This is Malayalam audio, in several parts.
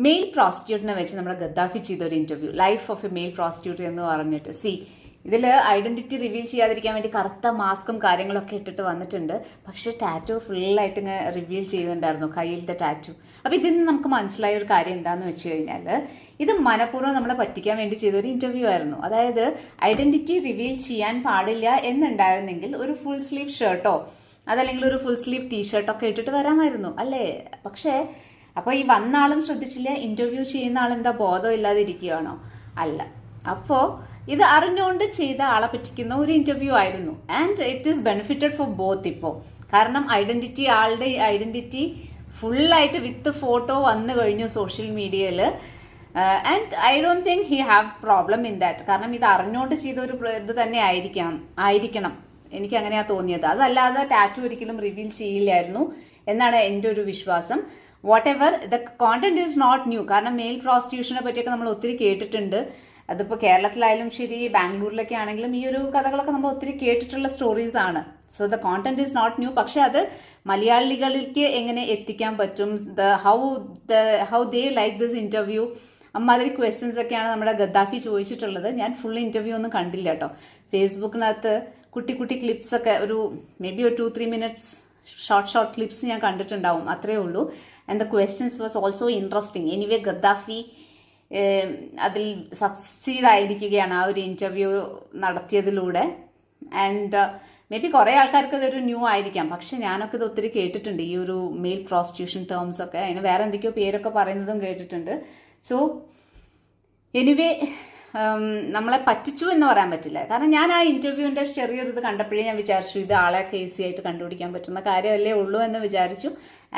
മെയിൽ പ്രോസ്റ്റിറ്റ്യൂട്ടിനെ വെച്ച് നമ്മുടെ ഗദ്ദാഫി ചെയ്തൊരു interview, life of a male prostitute എന്ന് പറഞ്ഞിട്ട്. ഇതിൽ ഐഡന്റിറ്റി റിവീൽ ചെയ്യാതിരിക്കാൻ വേണ്ടി കറുത്ത മാസ്കും കാര്യങ്ങളൊക്കെ ഇട്ടിട്ട് വന്നിട്ടുണ്ട്. പക്ഷെ ടാറ്റു ഫുള്ളായിട്ട് ഇങ്ങനെ റിവീൽ ചെയ്യുന്നുണ്ടായിരുന്നു, കയ്യിലത്തെ ടാറ്റു. അപ്പൊ ഇതിൽ നിന്ന് നമുക്ക് മനസ്സിലായ ഒരു കാര്യം എന്താന്ന് വെച്ച് കഴിഞ്ഞാൽ, ഇത് മനഃപൂർവ്വം നമ്മളെ പറ്റിക്കാൻ വേണ്ടി ചെയ്തൊരു ഇന്റർവ്യൂ ആയിരുന്നു. അതായത് ഐഡന്റിറ്റി റിവീൽ ചെയ്യാൻ പാടില്ല എന്നുണ്ടായിരുന്നെങ്കിൽ ഒരു ഫുൾ സ്ലീവ് ഷർട്ടോ അതല്ലെങ്കിൽ ഒരു ഫുൾ സ്ലീവ് ടീഷർട്ടൊക്കെ ഇട്ടിട്ട് വരാമായിരുന്നു അല്ലേ. പക്ഷേ അപ്പോൾ ഈ വന്ന ആളും ശ്രദ്ധിച്ചില്ല, ഇന്റർവ്യൂ ചെയ്യുന്ന ആളെന്താ ബോധം ഇല്ലാതിരിക്കുകയാണോ? അല്ല. അപ്പോൾ ഇത് അറിഞ്ഞുകൊണ്ട് ചെയ്ത ആളെ പറ്റിക്കുന്ന ഒരു ഇന്റർവ്യൂ ആയിരുന്നു. And it is benefited for both. ഇപ്പോൾ കാരണം ആളുടെ ഐഡന്റിറ്റി ഫുള്ളായിട്ട് വിത്ത് ഫോട്ടോ വന്നു കഴിഞ്ഞു സോഷ്യൽ മീഡിയയിൽ. And I don't think he have problem in that. കാരണം ഇത് അറിഞ്ഞുകൊണ്ട് ചെയ്ത ഒരു ഇത് തന്നെ ആയിരിക്കണം. എനിക്ക് അങ്ങനെയാ തോന്നിയത്. അതല്ലാതെ ടാറ്റു ഒരിക്കലും റിവീൽ ചെയ്യില്ലായിരുന്നു എന്നാണ് എൻ്റെ ഒരു വിശ്വാസം. Whatever, the content is not new. കാരണം മെയിൽ പ്രോസ്റ്റിറ്റ്യൂഷനെ പറ്റിയൊക്കെ നമ്മൾ ഒത്തിരി കേട്ടിട്ടുണ്ട്. അതിപ്പോൾ കേരളത്തിലായാലും ശരി, ബാംഗ്ലൂരിലൊക്കെ ആണെങ്കിലും ഈ ഒരു കഥകളൊക്കെ നമ്മൾ ഒത്തിരി കേട്ടിട്ടുള്ള സ്റ്റോറീസ് ആണ്. So the content is not new. പക്ഷെ അത് മലയാളികളിലേക്ക് എങ്ങനെ എത്തിക്കാൻ പറ്റും, how they like this interview, അമ്മാതിരി ക്വസ്റ്റ്യൻസ് ഒക്കെയാണ് നമ്മുടെ ഗദ്ദാഫി ചോദിച്ചിട്ടുള്ളത്. ഞാൻ ഫുൾ ഇന്റർവ്യൂ ഒന്നും കണ്ടില്ല കേട്ടോ. ഫേസ്ബുക്കിനകത്ത് കുട്ടി കുട്ടി ക്ലിപ്സ് ഒക്കെ ഒരു മേ ബി ഒരു 2-3 മിനിറ്റ്സ് ഷോർട്ട് ക്ലിപ്സ് ഞാൻ കണ്ടിട്ടുണ്ടാവും, അത്രേ ഉള്ളൂ. And the questions was also interesting. Anyway Gaddafi അതിൽ സക്സീഡ് ആയിരിക്കുകയാണ് ആ ഒരു ഇന്റർവ്യൂ നടത്തിയതിലൂടെ. ആൻഡ് മേ ബി കുറെ ആൾക്കാർക്ക് ഇതൊരു ന്യൂ ആയിരിക്കാം. പക്ഷെ ഞാനൊക്കെ ഇത് ഒത്തിരി കേട്ടിട്ടുണ്ട്, ഈ ഒരു മെയിൽ പ്രോസ്റ്റിറ്റ്യൂഷൻ ടേംസ് ഒക്കെ. അതിന് വേറെ എന്തൊക്കെയോ പേരൊക്കെ പറയുന്നതും കേട്ടിട്ടുണ്ട്. സോ എനിവേ നമ്മളെ പറ്റിച്ചു എന്ന് പറയാൻ പറ്റില്ല. കാരണം ഞാൻ ആ ഇന്റർവ്യൂവിന്റെ ചെറിയൊരു ഇത് കണ്ടപ്പോഴേ ഞാൻ വിചാരിച്ചു ഇത് ആളെ ഈസി ആയിട്ട് കണ്ടുപിടിക്കാൻ പറ്റുന്ന കാര്യമല്ലേ ഉള്ളൂ എന്ന് വിചാരിച്ചു.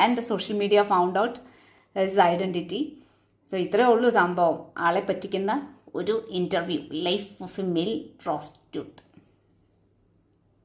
And social media found out his identity. So ഇത്രയേ ഉള്ളൂ സംഭവം. ആളെ പറ്റിക്കുന്ന ഒരു interview, life of a male prostitute.